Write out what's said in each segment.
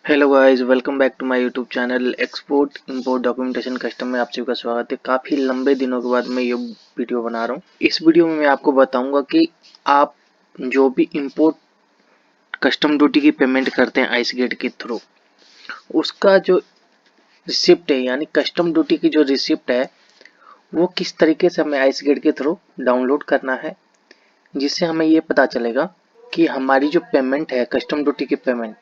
Hello guys, welcome back to my YouTube channel export import documentation custom में आप सभी का स्वागत है। काफ़ी लंबे दिनों के बाद मैं ये वीडियो बना रहा हूँ। इस वीडियो में मैं आपको बताऊंगा कि आप जो भी इंपोर्ट कस्टम ड्यूटी की पेमेंट करते हैं आइस गेट के थ्रू, उसका जो रिसिप्ट है यानी कस्टम ड्यूटी की जो रिसिप्ट है वो किस तरीके से हमें आइस गेट के थ्रू डाउनलोड करना है, जिससे हमें ये पता चलेगा कि हमारी जो पेमेंट है कस्टम ड्यूटी की पेमेंट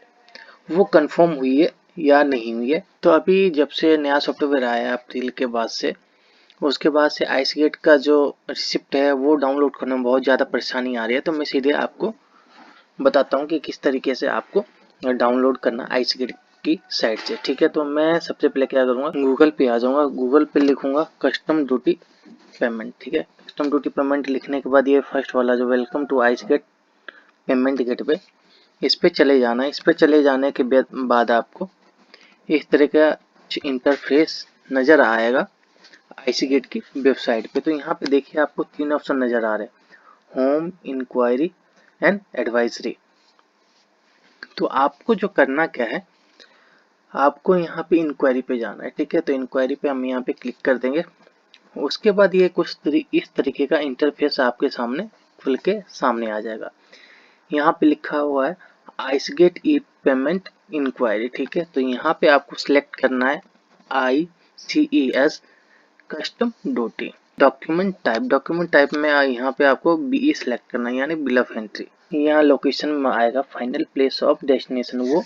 वो कंफर्म हुई है या नहीं हुई है। तो अभी जब से नया सॉफ्टवेयर आया अप्रैल के बाद से, उसके बाद से आइस गेट का जो रिसिप्ट है वो डाउनलोड करने में बहुत ज़्यादा परेशानी आ रही है। तो मैं सीधे आपको बताता हूँ कि किस तरीके से आपको डाउनलोड करना आइस गेट की साइट से। ठीक है, तो मैं सबसे पहले क्या करूँगा, गूगल पे आ जाऊँगा, गूगल पे लिखूँगा कस्टम ड्यूटी पेमेंट। ठीक है, कस्टम ड्यूटी पेमेंट लिखने के बाद ये फर्स्ट वाला जो welcome to ICEGATE payment gate पे, इस पे चले जाना है। इस पे चले जाने के बाद आपको इस तरह का इंटरफेस नज़र आएगा आईसी गेट की वेबसाइट पे। तो यहाँ पे देखिए आपको तीन ऑप्शन नज़र आ रहे हैं, होम, इंक्वायरी एंड एडवाइजरी। तो आपको जो करना क्या है, आपको यहाँ पे इंक्वायरी पे जाना है। ठीक है, तो इंक्वायरी पे हम यहाँ पे क्लिक कर देंगे। उसके बाद ये इस तरीके का इंटरफेस आपके सामने खुल के सामने आ जाएगा। यहाँ पे लिखा हुआ है आइस गेट ई पेमेंट इंक्वायरी। ठीक है, तो यहाँ पे आपको सिलेक्ट करना है ICES custom duty. Document type में यहाँ पे आपको BE सिलेक्ट करना है यानी बिल ऑफ एंट्री। यहाँ लोकेशन में आएगा फाइनल प्लेस ऑफ डेस्टिनेशन, वो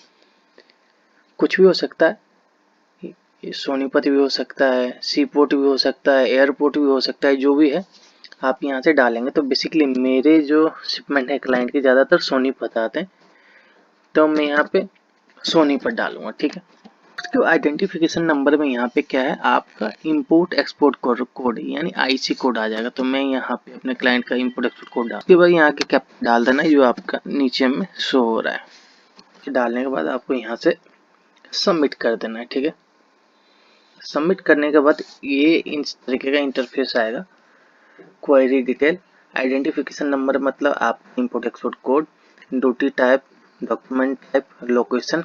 कुछ भी हो सकता है, ये सोनीपत भी हो सकता है, सी पोर्ट भी हो सकता है, एयरपोर्ट भी हो सकता है, जो भी है आप यहाँ से डालेंगे। तो बेसिकली मेरे जो शिपमेंट है क्लाइंट के ज़्यादातर सोनीपत आते हैं, तो मैं यहाँ पे सोनीपत डालूंगा। ठीक है, तो आइडेंटिफिकेशन नंबर में यहाँ पे क्या है, आपका इंपोर्ट एक्सपोर्ट कोड यानी IC कोड आ जाएगा। तो मैं यहाँ पे अपने क्लाइंट का इंपोर्ट एक्सपोर्ट कोड डाल, उसके बाद यहाँ के कैप डाल देना है जो आपका नीचे में शो हो रहा है। डालने के बाद आपको यहाँ से सबमिट कर देना है। ठीक है, सबमिट करने के बाद ये इस तरीके का इंटरफेस आएगा। क्वेरी डिटेल, आइडेंटिफिकेशन नंबर मतलब आप import export code, duty type, document type, location,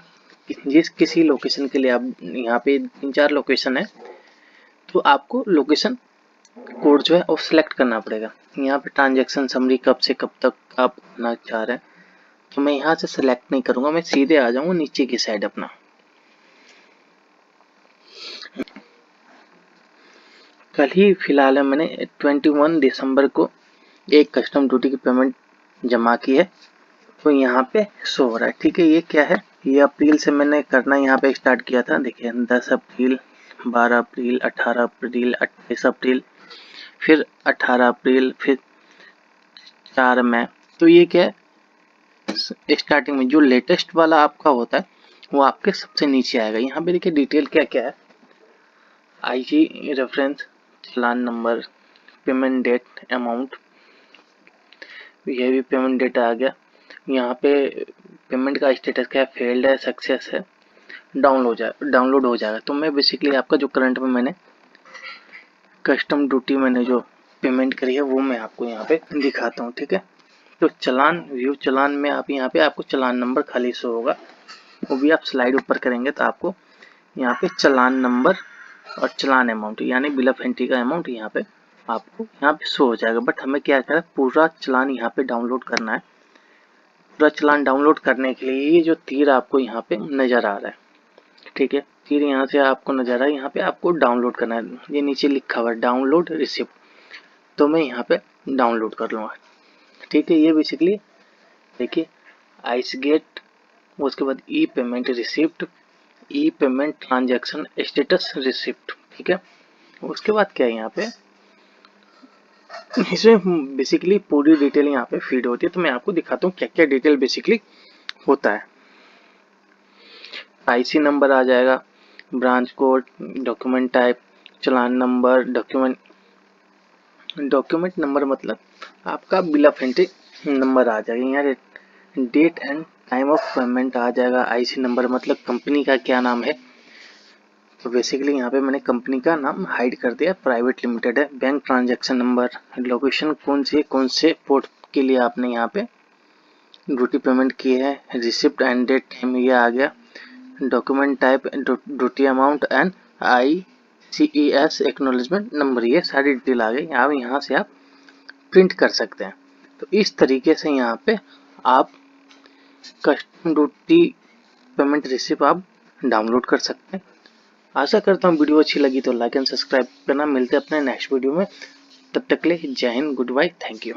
जिस किसी लोकेशन के लिए आप यहाँ पे 3-4 लोकेशन है तो आपको लोकेशन कोड जो है वो सिलेक्ट करना पड़ेगा। यहाँ पे ट्रांजैक्शन समरी कब से कब तक आप करना चाह रहे हैं, तो मैं यहाँ से सिलेक्ट नहीं करूँगा, मैं सीधे आ जाऊँगा नीचे की साइड अपना। कल ही फिलहाल मैंने 21 दिसंबर को एक कस्टम ड्यूटी की पेमेंट जमा की है, तो यहाँ पे शो हो रहा है। ठीक है, ये क्या है, ये अप्रैल से मैंने करना यहाँ पे स्टार्ट किया था। देखिए 10 अप्रैल, 12 अप्रैल, 18 अप्रैल, 28 अप्रैल, फिर 18 अप्रैल, फिर 4 मई। तो ये क्या है, स्टार्टिंग में जो लेटेस्ट वाला आपका होता है वो आपके सबसे नीचे आएगा। यहाँ पे देखिए डिटेल क्या क्या है, IG रेफरेंस, चालान नंबर, पेमेंट डेट, अमाउंट, ये भी पेमेंट डेटा आ गया। यहाँ पे पेमेंट का स्टेटस क्या है, फेल्ड है, सक्सेस है, डाउनलोड हो जाएगा। तो मैं बेसिकली आपका जो करंट में मैंने कस्टम ड्यूटी मैंने जो पेमेंट करी है वो मैं आपको यहाँ पे दिखाता हूँ। ठीक है, तो चलान व्यू, चलान में आप यहाँ पे आपको चलान नंबर खाली शो होगा, वो भी आप स्लाइड ऊपर करेंगे तो आपको यहाँ पे चलान नंबर और चलान अमाउंट यानी बिल ऑफ एंट्री का अमाउंट यहाँ पे आपको यहाँ पे शो हो जाएगा। बट हमें क्या करना है, पूरा चलान यहाँ पे डाउनलोड करना है। पूरा चलान डाउनलोड करने के लिए ये जो तीर आपको यहाँ पे नजर आ रहा है, ठीक है, तीर यहाँ से आपको नजर आ रहा है, यहाँ पे आपको डाउनलोड करना है। ये नीचे लिखा हुआ है डाउनलोड रिसिप्ट, तो मैं यहाँ पे डाउनलोड कर लूँगा। ठीक है, ये बेसिकली देखिए आइस गेट, उसके बाद ई पेमेंट रिसिप्ट, ई पेमेंट ट्रांजैक्शन स्टेटस रिसिप्ट। ठीक है, उसके बाद क्या है, यहाँ पे इसमें बेसिकली पूरी डिटेल यहाँ पे फीड होती है। तो मैं आपको दिखाता हूँ क्या क्या डिटेल बेसिकली होता है। IC नंबर आ जाएगा, branch code, document type, challan number, document number मतलब आपका बिल ऑफ एंट्री नंबर आ जाएगा। यहाँ date and time of payment आ जाएगा। IC नंबर मतलब कंपनी का क्या नाम है, तो बेसिकली यहाँ पे मैंने कंपनी का नाम हाइड कर दिया, प्राइवेट लिमिटेड है। बैंक ट्रांजैक्शन नंबर, लोकेशन कौन से पोर्ट के लिए आपने यहाँ पे ड्यूटी पेमेंट की है, रिसिप्ट एंड डेट टाइम ये आ गया। Document type, duty amount and ICES acknowledgement number, ये सारी डिटेल आ गई। अब यहाँ से आप प्रिंट कर सकते हैं। तो इस तरीके से यहाँ पे आप कस्टम ड्यूटी पेमेंट रिसिप्ट आप डाउनलोड कर सकते हैं। आशा करता हूँ वीडियो अच्छी लगी तो लाइक एंड सब्सक्राइब करना। मिलते हैं अपने नेक्स्ट वीडियो में, तब तक के लिए Jai Hind, goodbye, thank you.